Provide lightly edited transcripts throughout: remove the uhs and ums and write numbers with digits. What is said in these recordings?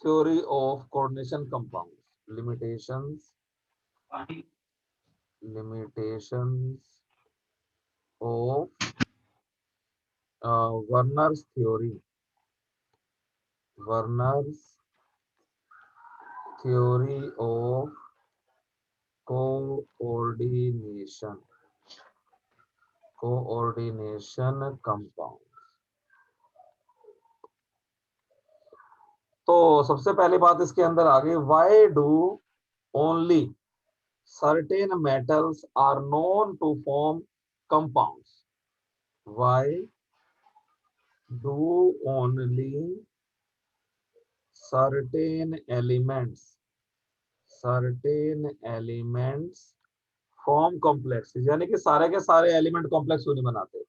theory of coordination compounds. Limitations of Werner's theory. Werner's theory of coordination. Coordination compound. तो सबसे पहली बात इसके अंदर आ गई, why do only certain metals are known to form compounds? Why do only certain elements form complexes? यानी कि सारे के सारे एलिमेंट कॉम्प्लेक्स क्यों नहीं बनाते?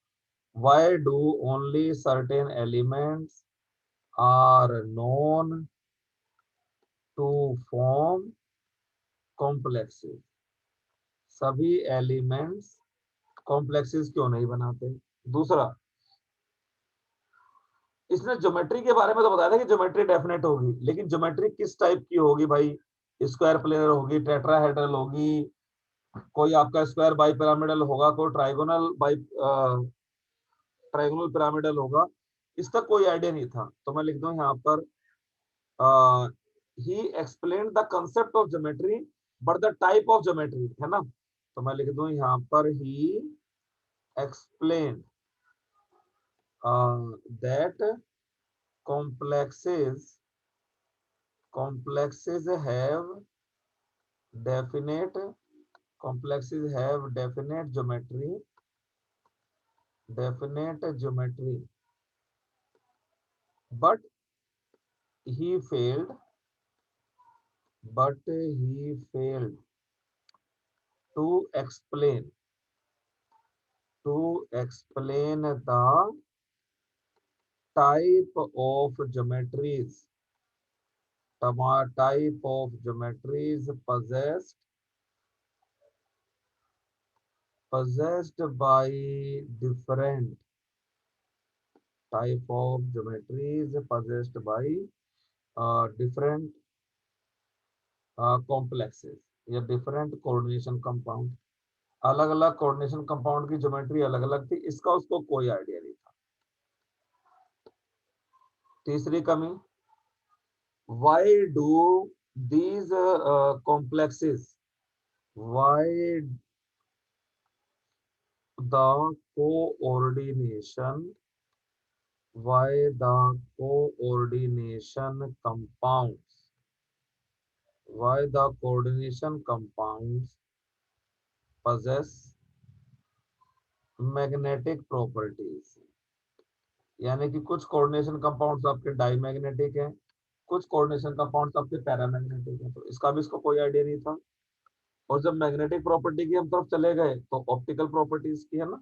Why do only certain elements are known to form complexes? सभी एलिमेंट्स कॉम्प्लेक्सेस क्यों नहीं बनाते? दूसरा, इसने ज्योमेट्री के बारे में तो बताया था कि ज्योमेट्री डेफिनेट होगी, लेकिन ज्योमेट्री किस टाइप की होगी भाई? स्क्वायर प्लेनर होगी, टेट्राहेड्रल होगी, कोई आपका स्क्वायर बाई पिरामिडल होगा, कोई ट्राइगोनल पिरामिडल होगा? इसका कोई आइडिया नहीं था। तो मैं लिख दूं यहाँ पर ही explain the concept of geometry but the type of geometry, है ना? तो मैं लिख दूं यहाँ पर ही explain that complexes have definite geometry, but he failed to explain the type of geometries possessed by different different complexes या डिफरेंट कोऑर्डिनेशन कंपाउंड। अलग अलग कोऑर्डिनेशन कंपाउंड की ज्योमेट्री अलग अलग थी, इसका उसको कोई आइडिया नहीं था। तीसरी कमी, why do these complexes why the coordination compounds possess magnetic properties? यानी कि कुछ कोऑर्डिनेशन कंपाउंड्स आपके डाईमैग्नेटिक हैं, कुछ कोऑर्डिनेशन कंपाउंड्स आपके पैरामैग्नेटिक हैं। तो इसका भी इसको कोई आइडिया नहीं था। और जब मैग्नेटिक प्रॉपर्टी की हम तरफ चले गए तो ऑप्टिकल प्रॉपर्टीज की, है ना?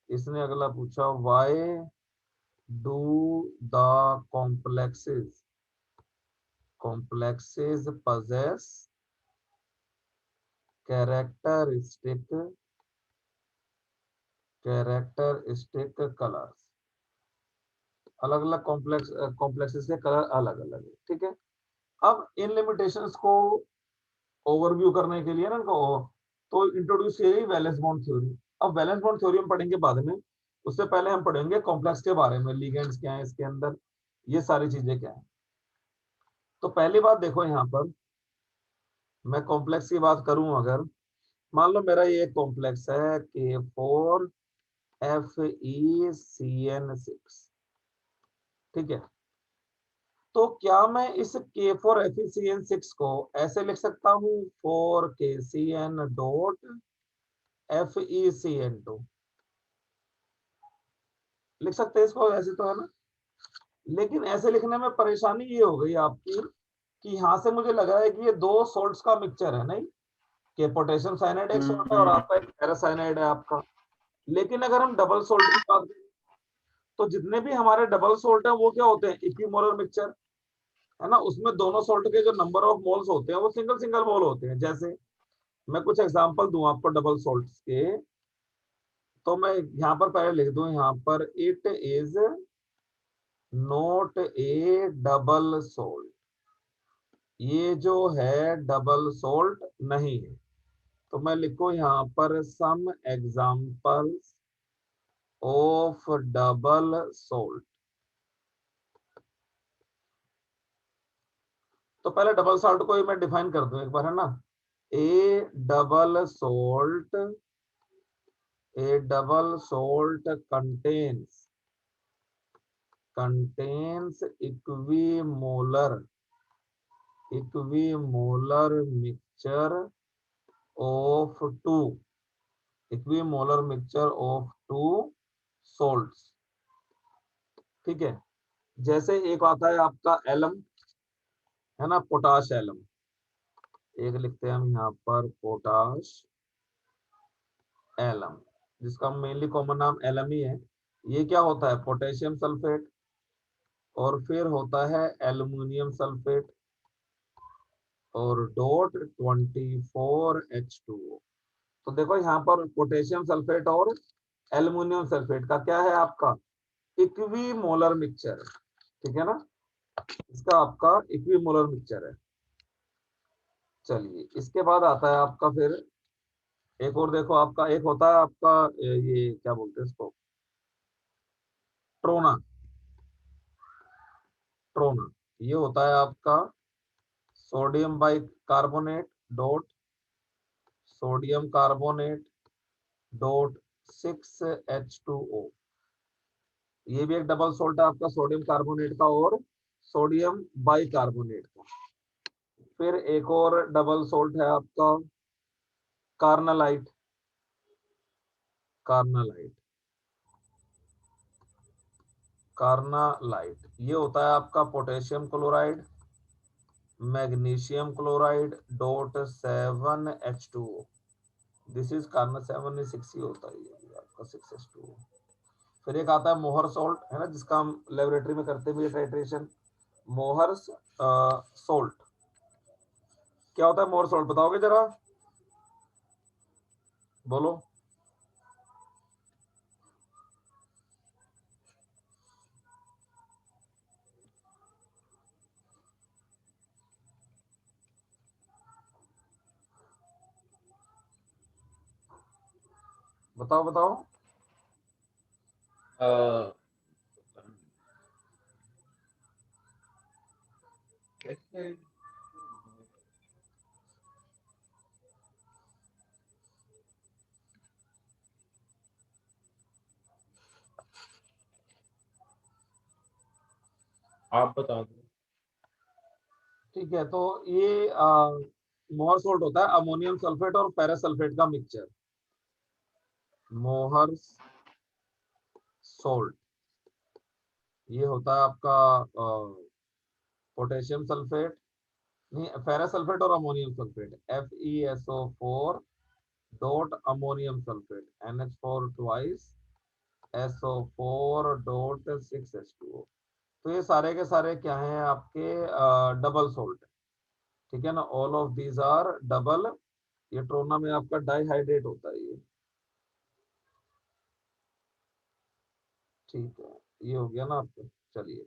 इसने अगला पूछा, why do the complexes possess characteristic colours? अलग अलग कॉम्प्लेक्सेस के कलर अलग अलग है, ठीक है? अब इन लिमिटेशंस को ओवरव्यू करने के लिए ना इनको तो इंट्रोड्यूस की गई वैलेंस बॉन्ड थ्योरी। अब वैलेंस बॉन्ड थ्योरी हम पढ़ेंगे बाद में, उससे पहले हम पढ़ेंगे कॉम्प्लेक्स के बारे में, लिगेंड्स क्या है इसके अंदर, ये सारी चीजें क्या है। तो पहली बात देखो, यहाँ पर मैं कॉम्प्लेक्स की बात करूं, अगर मान लो मेरा ये कॉम्प्लेक्स है K4FeCN6, ठीक है? तो क्या मैं इस K4FeCN6 को ऐसे लिख सकता हूँ 4KCN.FeCN2? लिख सकते हैं इसको ऐसे, तो है ना? लेकिन ऐसे लिखने में परेशानी ये हो गई आपकी कि यहां से मुझे लग रहा है कि ये दो सोल्ट्स का मिक्सचर है, नहीं कि पोटेशियम साइनाइड एक सोल्ट है और आपका एक पैरासाइनाइड है आपका। लेकिन अगर हम डबल सोल्ट की बात करें तो जितने भी हमारे डबल सोल्ट है वो क्या होते हैं? इक्विमोलर मिक्सचर, है ना? उसमें दोनों सोल्ट के जो नंबर ऑफ मोल्स होते हैं वो सिंगल सिंगल मोल होते हैं। जैसे मैं कुछ एग्जांपल दूं आपको डबल सोल्ट्स के, तो मैं यहाँ पर पहले लिख दूं, यहाँ पर it is not A double salt, ये जो है डबल सोल्ट नहीं है। तो मैं लिखूं यहाँ पर some examples of double salt. तो पहले डबल सॉल्ट को ही मैं डिफाइन कर दूं एक बार, है ना। A double salt, A double salt contains equimolar mixture of two salts। ठीक है। जैसे एक आता है आपका एलम, है ना, पोटाश एलम। एक लिखते हैं हम यहाँ पर पोटाश एलम, जिसका मेनली कॉमन नाम एलम ही है। ये क्या होता है, पोटेशियम सल्फेट, और फिर होता है एल्युमिनियम सल्फेट और डॉट 24H2O। तो देखो यहाँ पर पोटेशियम सल्फेट और एल्युमिनियम सल्फेट का क्या है आपका, इक्विमोलर मिक्सचर है। ठीक है ना, इसका आपका इक्विमोलर मिक्सचर है। चलिए, इसके बाद आता है आपका फिर एक और, देखो आपका एक होता है आपका ये क्या बोलते हैं इसको, ट्रोना। ट्रोना ये होता है आपका sodium by carbonate dot sodium carbonate dot 6H2O। ये भी एक डबल सोल्ट है आपका, सोडियम कार्बोनेट का और सोडियम बाई कार्बोनेट का। फिर एक और डबल सोल्ट है आपका कार्नालाइट। कार्नालाइट कार्नालाइट ये होता है आपका potassium chloride magnesium chloride dot 7H2O। This is कार्ना 7 6 ही होता है ये आपका 6H2O। फिर एक आता है मोहर सोल्ट, है ना, जिसका हम लेबोरेटरी में करते भी टाइट्रेशन। मोहर सोल्ट क्या होता है, मोहर सोल्ट बताओगे जरा, बोलो। बताओ बताओ। कैसे? आप बता दो। ठीक है, तो ये मोहर सोल्ट होता है अमोनियम सल्फेट और फेरस सल्फेट का मिक्सचर, मोहर सोल्ट। ये होता है आपका पोटेशियम सल्फेट, नहीं फेरस सल्फेट और ammonium sulphate, FeSO4 dot ammonium sulphate NH4 twice SO4 dot 6H2O। तो ये सारे के सारे क्या हैं आपके डबल सोल्ट। ठीक है ना, all of these are double. ये ट्रोना में आपका डाइहाइड्रेट होता है ये। ठीक है, ये हो गया ना आपको। चलिए,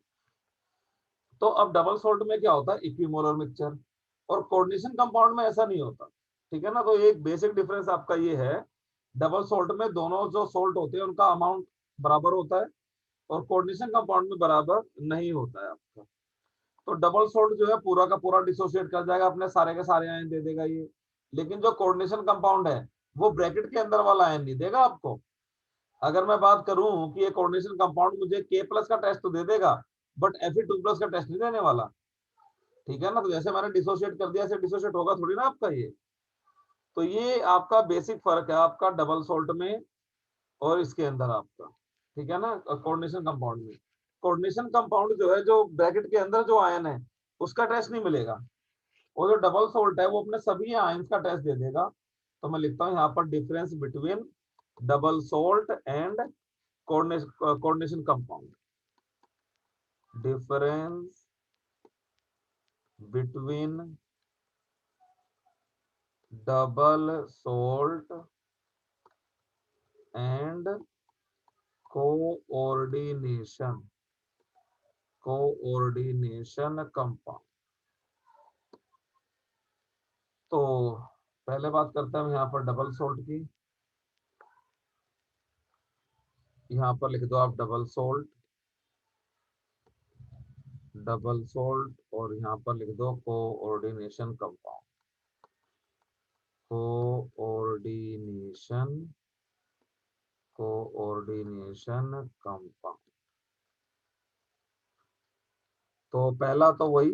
तो अब डबल सोल्ट में क्या होता है, इक्विमोलर मिक्सचर, और कोऑर्डिनेशन कंपाउंड में ऐसा नहीं होता। ठीक है ना, तो एक बेसिक डिफरेंस आपका ये है, डबल सोल्ट में दोनों जो सोल्ट होते हैं उनका अमाउंट बराबर होता है, और कोऑर्डिनेशन कंपाउंड में बराबर नहीं होता है आपका। तो डबल सोल्ट जो है पूरा का पूरा डिसोसिएट कर जाएगा, अपने सारे के सारे आयन दे देगा ये। लेकिन जो कोऑर्डिनेशन कंपाउंड है वो ब्रैकेट के अंदर वाला आयन नहीं देगा आपको। अगर मैं बात करूं कि ये कोऑर्डिनेशन कंपाउंड मुझे K+ का टेस्ट तो दे देगा, बट Fe2+ का टेस्ट नहीं देने वाला। ठीक है ना, तो जैसे मैंने डिसोशिएट कर दिया, ऐसे डिसोशिएट होगा थोड़ी ना आपका ये। तो ये आपका बेसिक फर्क है आपका डबल सोल्ट में और इसके अंदर आपका। ठीक है ना, कोऑर्डिनेशन कंपाउंड में। कोऑर्डिनेशन कंपाउंड जो है, जो ब्रैकेट के अंदर जो आयन है उसका टेस्ट नहीं मिलेगा, और जो डबल सोल्ट है वो अपने सभी आयंस का टेस्ट दे देगा। तो मैं लिखता हूं यहाँ पर difference between double salt and coordination compound. Difference between double salt and coordination compound. तो पहले बात करते हैं हम यहाँ पर डबल सोल्ट की। यहाँ पर लिख दो आप डबल सोल्ट, और यहाँ पर लिख दो कोऑर्डिनेशन कंपाउंड, कोऑर्डिनेशन कंपाउंड। तो पहला तो वही,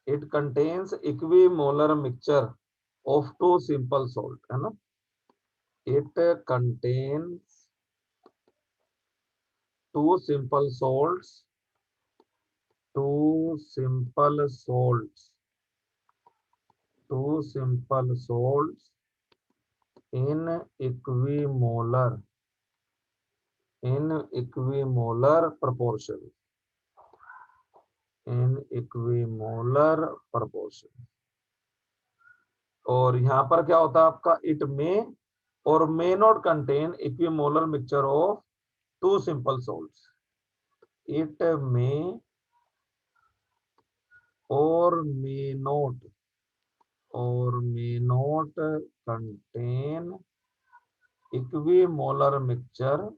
it contains equimolar mixture of two simple salt, है ना। It contains two simple salts, two simple salts, in equimolar proportion, और यहाँ पर क्या होता है आपका, इट मे और may not contain equimolar mixture of two simple salts. It may or may not contain equimolar mixture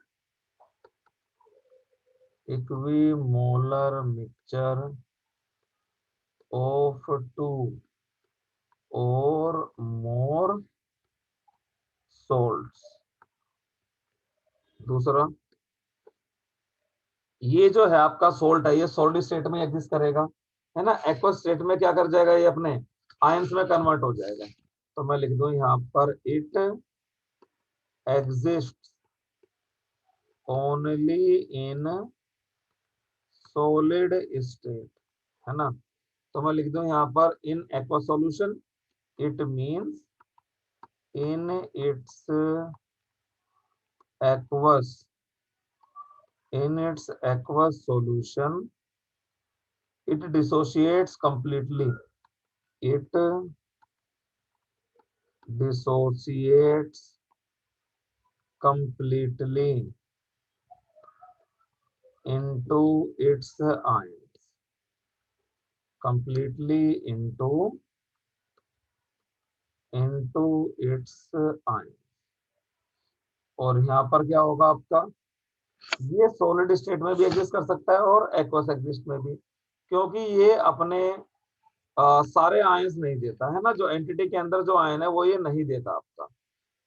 of two or more salts। दूसरा, ये जो है आपका सोल्ट है, ये सॉलिड स्टेट में एग्जिस्ट करेगा, है ना। एक्वस स्टेट में क्या कर जाएगा, ये अपने आयंस में कन्वर्ट हो जाएगा। तो मैं लिख दूं यहाँ पर, it exist only in solid state, है ना। तो मैं लिख दूं यहाँ पर, in aqua solution, it means in its aqueous solution it dissociates completely into its ions, into its ions। और यहाँ पर क्या होगा आपका, ये सॉलिड स्टेट में भी एग्जिस्ट कर सकता है और एक्वस एग्जिस्ट में भी, क्योंकि ये अपने सारे आयंस नहीं देता है ना, जो एंटिटी के अंदर जो आयन है वो ये नहीं देता आपका।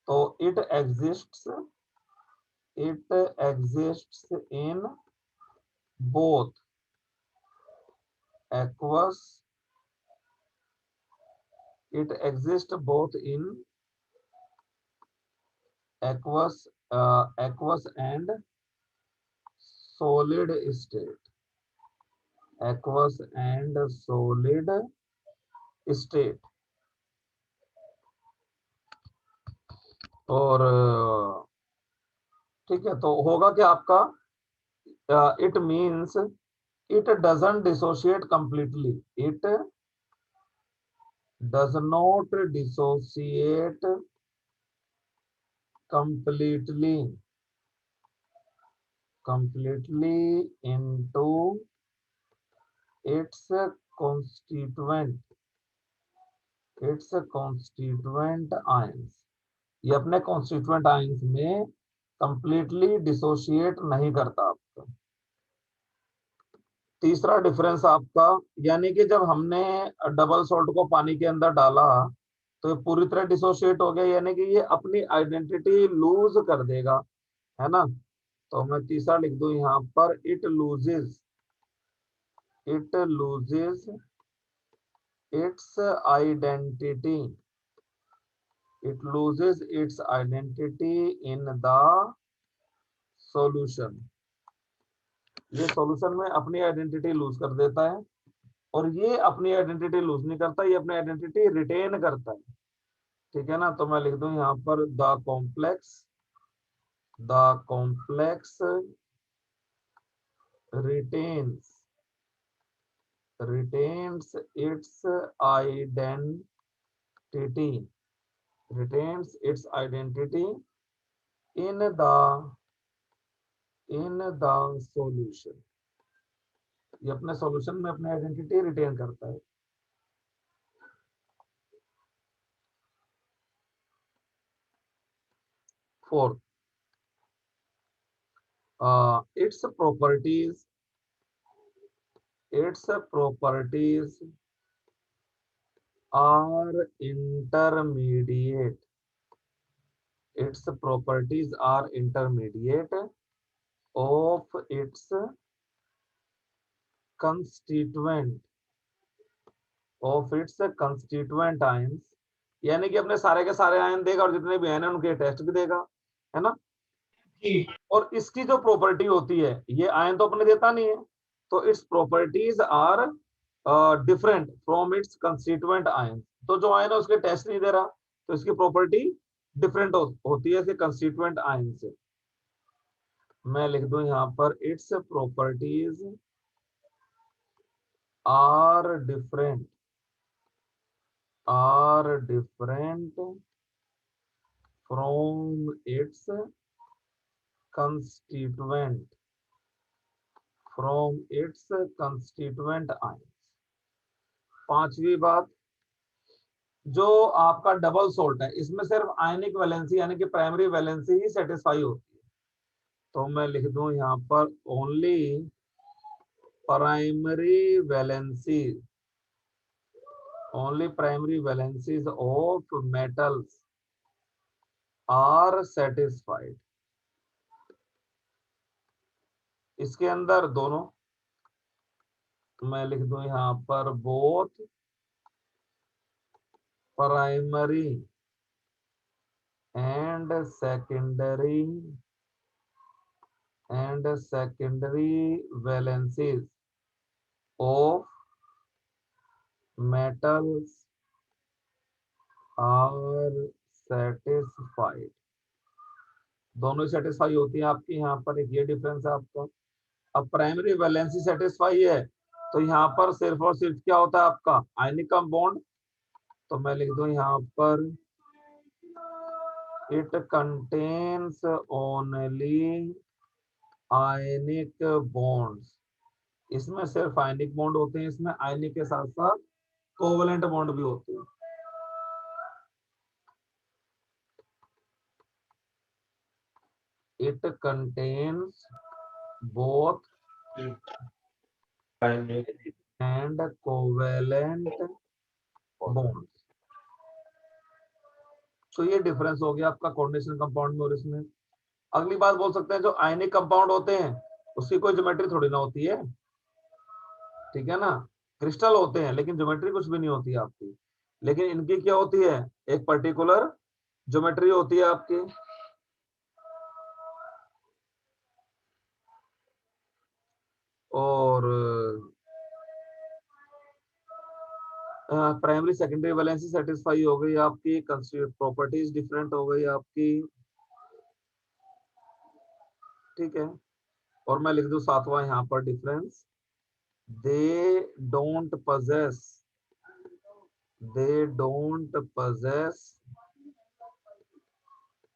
तो it exists in both aqueous, it exists both in aqueous and solid state, और ठीक है, तो होगा क्या आपका, it means it doesn't dissociate completely, it does not dissociate completely into its constituent ions। ये अपने constituent ions में completely dissociate नहीं करता आपका। तीसरा डिफरेंस आपका, यानी कि जब हमने डबल सॉल्ट को पानी के अंदर डाला तो ये पूरी तरह डिसोशिएट हो गया, यानी कि ये अपनी आइडेंटिटी लूज कर देगा, है ना। तो मैं तीसरा लिख दूं यहाँ पर, it loses its identity in the solution। ये सॉल्यूशन में अपनी आइडेंटिटी लूज कर देता है, और ये अपनी आइडेंटिटी लूज नहीं करता, ये अपनी आइडेंटिटी रिटेन करता है, ठीक है ना। तो मैं लिख दूं यहाँ पर, the complex retains its identity in the solution। ये अपने सॉल्यूशन में अपनी आइडेंटिटी रिटेन करता है। Fourth, its properties are intermediate. Its properties are intermediate of its constituent ions, यानी कि अपने सारे के सारे आयन देगा और जितने भी आयन है उनके टेस्ट भी देगा, है ना। जी। और इसकी जो प्रॉपर्टी होती है, ये आयन तो अपने देता नहीं है, तो its properties are different from its constituent ion. तो जो आयन है उसके टेस्ट नहीं दे रहा, तो इसकी प्रॉपर्टी डिफरेंट होती है इसके कंस्टिट्यूएंट आयन से। मैं लिख दूं यहां पर its properties are different from its constituent ion. पांचवी बात, जो आपका डबल सोल्ट है इसमें सिर्फ आयनिक वैलेंसी यानी कि प्राइमरी वैलेंसी ही सेटिस्फाई होती है, तो मैं लिख दूं यहां पर only primary valencies of metals are satisfied. इसके अंदर दोनों, मैं लिख दूं यहां पर both primary and secondary valencies of metals are satisfied। दोनों सेटिस्फाई होती है आपकी, यहाँ पर एक ये डिफरेंस है आपका। अब प्राइमरी वैलेंसी सेटिस्फाई है तो यहाँ पर सिर्फ और सिर्फ क्या होता है आपका आयनिक कंपाउंड, तो मैं लिख दूं यहाँ पर it contains only ionic bonds. इसमें सिर्फ आयनिक बॉन्ड होते हैं, इसमें आयनिक के साथ साथ कोवलेंट बॉन्ड भी होते हैं। It contains both and covalent bonds. तो ये डिफरेंस हो गया आपका कोऑर्डिनेशन कंपाउंड में और इसमें। अगली बात बोल सकते हैं, जो आयनिक कंपाउंड होते हैं उसकी कोई ज्योमेट्री थोड़ी ना होती है, ठीक है ना। क्रिस्टल होते हैं लेकिन ज्योमेट्री कुछ भी नहीं होती है आपकी, लेकिन इनकी क्या होती है, एक पर्टिकुलर ज्योमेट्री होती है आपकी। और प्राइमरी सेकेंडरी वैलेंसी सेटिस्फाई हो गई आपकी, प्रॉपर्टीज डिफरेंट हो गई आपकी, ठीक है। और मैं लिख दूं सातवां यहाँ पर difference, they don't possess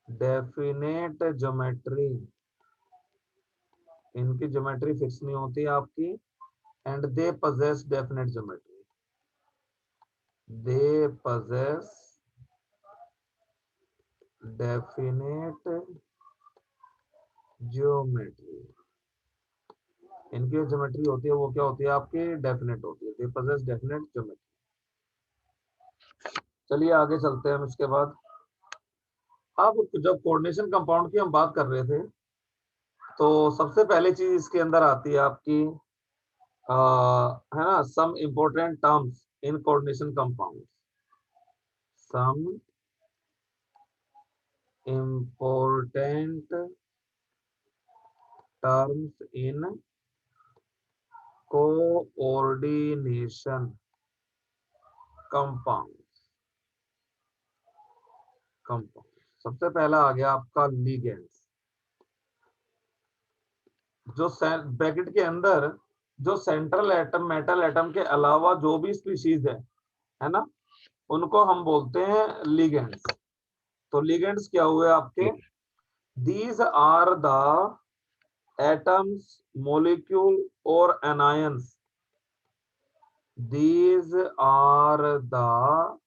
definite geometry। इनकी ज्योमेट्री फिक्स नहीं होती आपकी, and they possess definite geometry। they possess definite geometry। इनकी जो ज्योमेट्री होती है वो क्या होती है आपकी, डेफिनेट होती है। they possess definite geometry। चलिए आगे चलते हैं हम इसके बाद। अब जब कोऑर्डिनेशन कंपाउंड की हम बात कर रहे थे तो सबसे पहले चीज इसके अंदर आती है आपकी है ना, some important terms in coordination compound. Some important terms in coordination compound. सबसे पहला आ गया आपका लिगेंड्स। जो ब्रैकेट के अंदर जो सेंट्रल एटम मेटल एटम के अलावा जो भी स्पीशीज है ना, उनको हम बोलते हैं लिगेंड्स। तो लिगेंड्स क्या हुए आपके, these are the atoms molecule और anions. these are the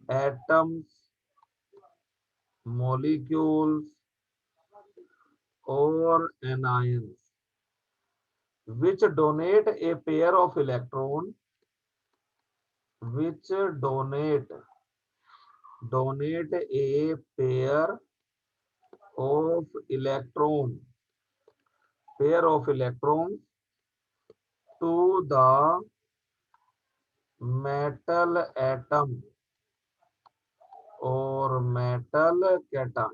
atoms molecules or anions which donate a pair of electron, which donate a pair of electrons to the metal atom or metal cation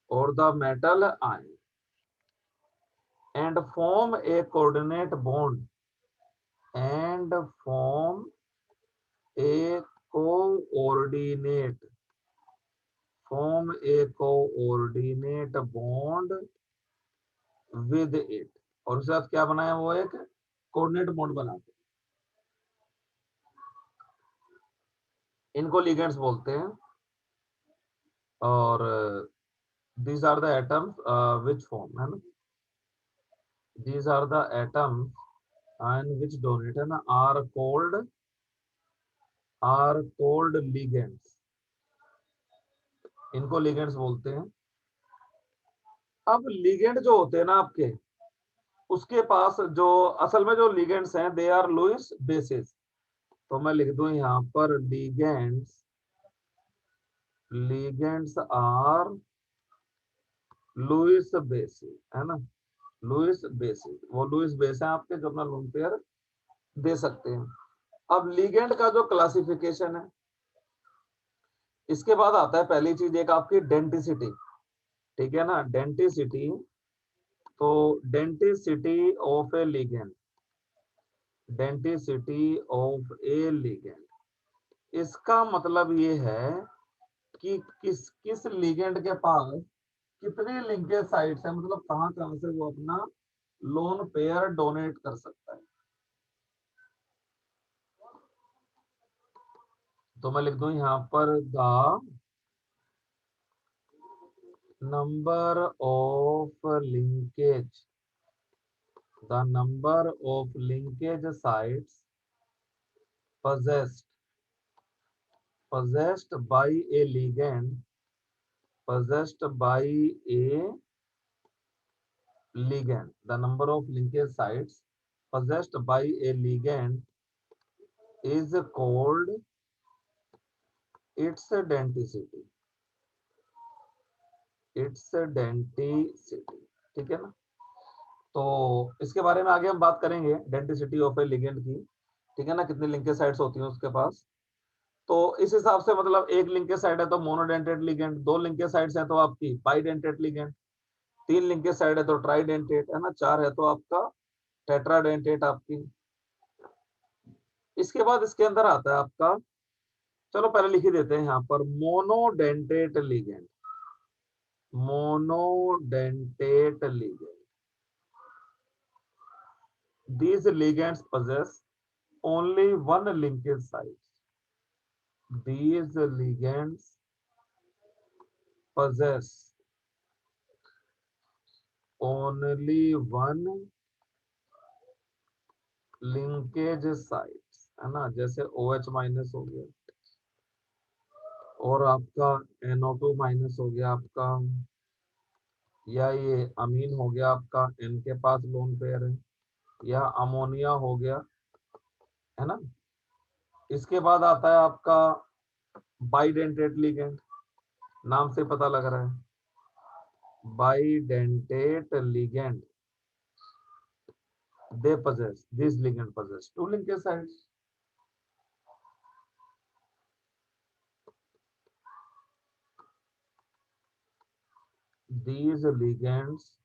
or the metal ion and form a coordinate bond and form a coordinate bond with it। और उसके साथ क्या बनाया, वो एक coordinate bond बनाते हैं। इनको लिगेंड्स बोलते हैं। और these are the atoms which form, है ना, these are the atoms and which donate, है ना, are called ligands। इनको लिगेंड्स बोलते हैं। अब लिगेंड जो होते हैं ना आपके, उसके पास जो असल में जो लिगेंड्स हैं, दे आर लुईस बेसिस। तो मैं लिख दूं यहाँ पर लिगेंड्स आर लुईस बेसिस, है ना, लुईस बेसिस। वो लुईस बेस है आपके जो अपना लोन पेयर दे सकते हैं। अब लिगेंड का जो क्लासिफिकेशन है, इसके बाद आता है पहली चीज एक आपकी डेंटिसिटी, ठीक है ना, डेंटिसिटी। तो डेंटिसिटी ऑफ ए लिगेंड, इसका मतलब ये है कि किस लिगेंड के पास कितनी लिंकेज साइट्स है, मतलब कहां कहां से वो अपना लोन पेयर डोनेट कर सकता है। तो मैं लिख दूं यहाँ पर the number of linkage sites possessed by a ligand the number of linkage sites possessed by a ligand is called its denticity, ठीक है ना। तो इसके बारे में आगे हम बात करेंगे, डेंटिसिटी ऑफ ए लिगेंड की, ठीक है ना, कितनी लिंकेज साइट्स होती हैं उसके पास। तो इस हिसाब से मतलब एक लिंकेज साइट है तो मोनोडेंटेट लिगेंड, दो लिंकेज साइट्स हैं तो आपकी बाइडेंटेट लिगेंड, तीन लिंकेज साइड है तो ट्राइडेंटेट, है ना, चार है तो आपका टेट्राडेंटेट आपकी। इसके बाद इसके अंदर आता है आपका, चलो पहले लिख ही देते हैं यहाँ पर, monodentate ligand. These ligands possess only one linkage site. These ligands possess only one linkage site, है ना, जैसे OH माइनस हो गया और आपका NO2 माइनस हो गया आपका, या ये अमीन हो गया आपका, N के पास लोन पेयर है, या अमोनिया हो गया, है ना। इसके बाद आता है आपका बाइडेंटेट लिगेंड, नाम से पता लग रहा है, bidentate ligand, these ligand possess two linkage sites। These ligands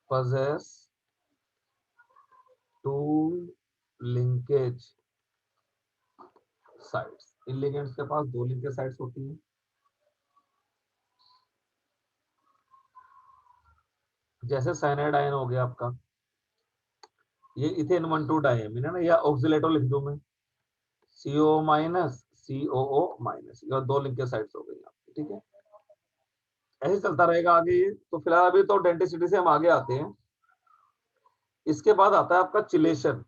possess two linkage sites। In ligands के पास दो linkage sites होती हैं। जैसे साइनाइड आयन हो गया आपका, ये इथेन 1,2 डायमीन है ना, या ऑक्सीलेटो लिख दूं मैं, CO माइनस COO माइनस, ये दो लिंकेज साइट्स हो गई आपकी, ठीक है। ऐसे चलता रहेगा आगे ये। तो फिलहाल अभी तो डेंटिसिटी से हम आगे आते हैं। इसके बाद आता है आपका चिलेशन।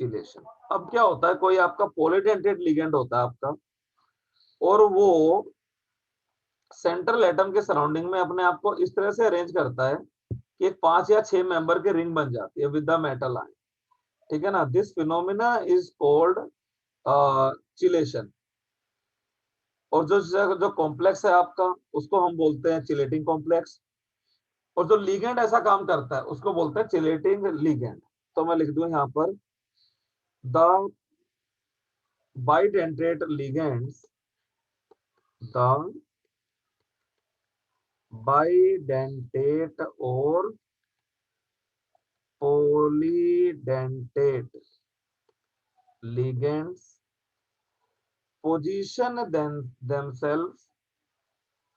चिलेशन। अब क्या होता है, कोई आपका पॉलीडेंटेट लिगेंड होता है आपका, और वो सेंट्रल एटम के सराउंडिंग में अपने आप को इस तरह से अरेंज करता है कि 5 या 6 मेंबर के रिंग बन जाती है विद द मेटल आयन, ठीक है ना। This phenomena is called chelation. और जो कॉम्प्लेक्स है आपका, उसको हम बोलते हैं चिलेटिंग कॉम्प्लेक्स। और जो लिगेंड ऐसा काम करता है उसको बोलते हैं चिलेटिंग लिगेंड। तो मैं लिख दूं यहाँ पर, the bidentate ligands, the bidentate or polydentate ligands position themselves,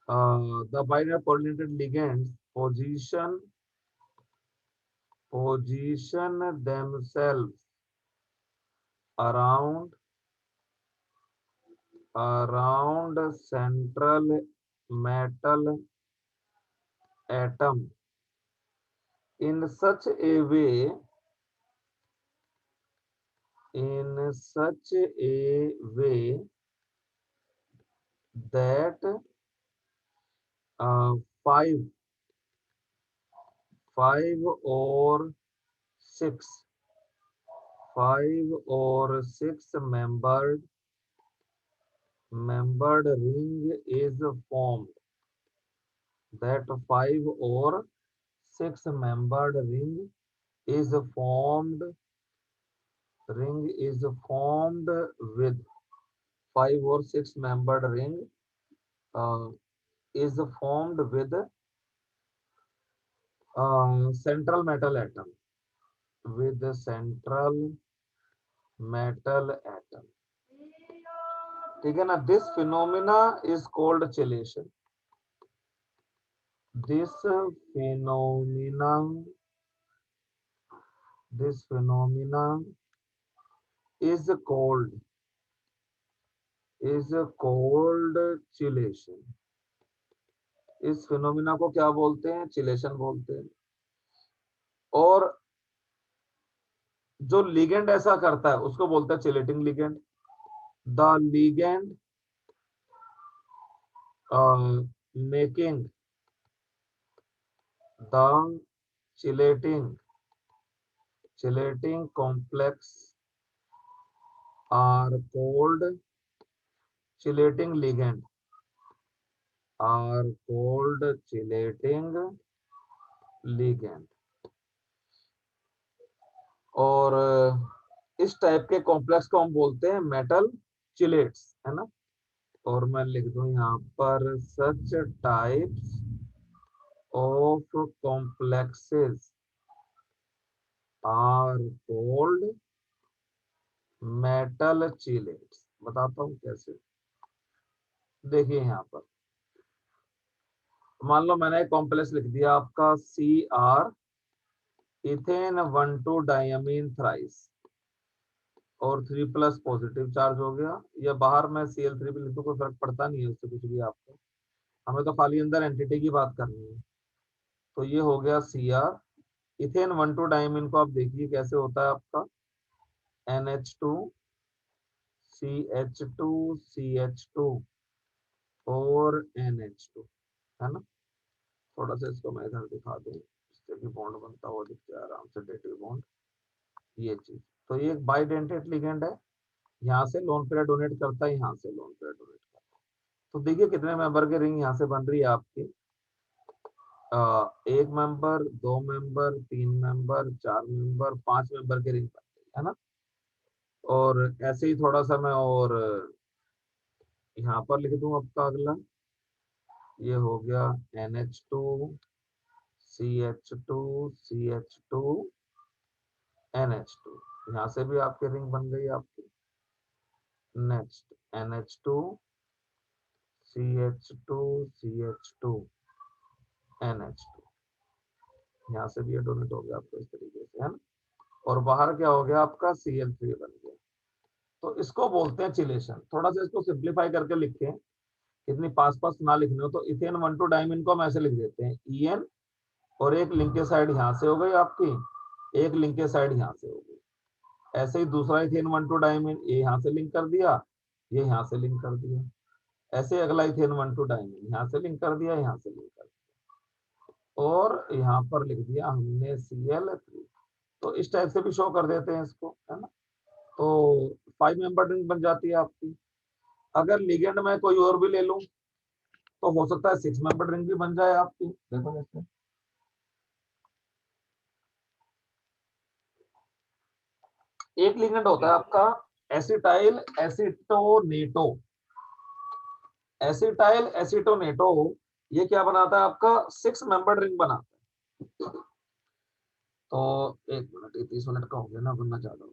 the bidentate polydentate ligands position themselves around central metal atom in such a way that five or six membered ring is formed. That 5 or 6 membered ring is formed with 5 or 6 membered ring is formed with central metal atom, with the central metal atom, ठीक है ना। This phenomena is called chelation. This phenomena is called chelation. इस phenomena को क्या बोलते हैं, chelation बोलते हैं। और जो लिगेंड ऐसा करता है उसको बोलते हैं chelating ligand. The ligand making the chelating complex are called chelating ligand, और इस टाइप के कॉम्प्लेक्स को हम बोलते हैं मेटल चिलेट्स, है ना। और मैं लिख दूं यहाँ पर, such types of complexes are called metal chelates. बताता हूँ कैसे। देखिए यहाँ पर मान लो मैंने एक कॉम्प्लेक्स लिख दिया आपका CR इथेन 1,2 डायमीन थ्राइस और 3+ पॉजिटिव चार्ज हो गया। या बाहर मैं Cl3 भी लिखूं कोई फर्क पड़ता नहीं है उससे कुछ भी आपको, हमें तो खाली अंदर एंटिटी की बात करनी है। तो ये हो गया CR इथेन 1,2 डायमीन को आप देखिए कैसे होता है आपका NH2 CH2 CH2 और NH2, है ना। थोड़ा सा इसको मैं इधर दिखा दूं, इससे भी बॉन्ड बनता हुआ दिखता है आराम से, डेटिव बॉन्ड, ये चीज। तो ये एक बाइडेंटेट लिगेंड है, यहाँ से लोन पेयर डोनेट करता है, यहाँ से लोन पेयर डोनेट करता है। तो देखिए कितने मेंबर के रिंग यहाँ से बन रही है आपकी, 1 member, 2 member, 3 member, 4 member, 5 member के रिंग बन रही है ना। और ऐसे ही थोड़ा सा मैं और यहाँ पर लिख दूं आपका अगला, ये हो गया NH2 CH2 CH2 NH2, यहाँ से भी आपके रिंग बन गई आपकी। Next NH2 CH2 CH2 NH2, यहाँ से भी ये डोनेट हो गया आपको इस तरीके से, है ना। और बाहर क्या हो गया आपका Cl3 बन गया। तो इसको बोलते हैं चिलेशन। थोड़ा सा इसको सिंप्लीफाई करके लिखें, इतनी पास ना लिखने हो तो इथेन 1,2 डायमीन को हम ऐसे लिख देते हैं En, और एक लिंक के साइड यहाँ से हो गई आपकी, एक लिंक के साइड यहाँ से हो गई, ऐसे ही दूसरा इथेन 1,2 डाइमीन, ये यहाँ से लिंक कर दिया, ये यहाँ से लिंक कर दिया। ऐसे अगला इथेन 1,2 डाइमीन, यहाँ से लिंक कर दिया, यहाँ से लिंक कर दिया, और यहाँ पर लिख दिया हमने Cl3। तो इस टाइप से भी शो कर देते हैं इसको, है ना। तो 5 मेंबर रिंग बन जाती है आपकी। अगर लिगेंड में कोई और भी ले लूं तो हो सकता है 6 मेंबर रिंग भी बन जाए आपकी। देखो जैसे एक लिगेंड होता है आपका एसिटाइल एसिटोनेटो, एसिटाइल एसिटोनेटो, ये क्या बनाता है आपका 6 मेंबर रिंग बनाता है। तो 1 मिनट, 30 मिनट का हो गया ना, बनना ज्यादा हो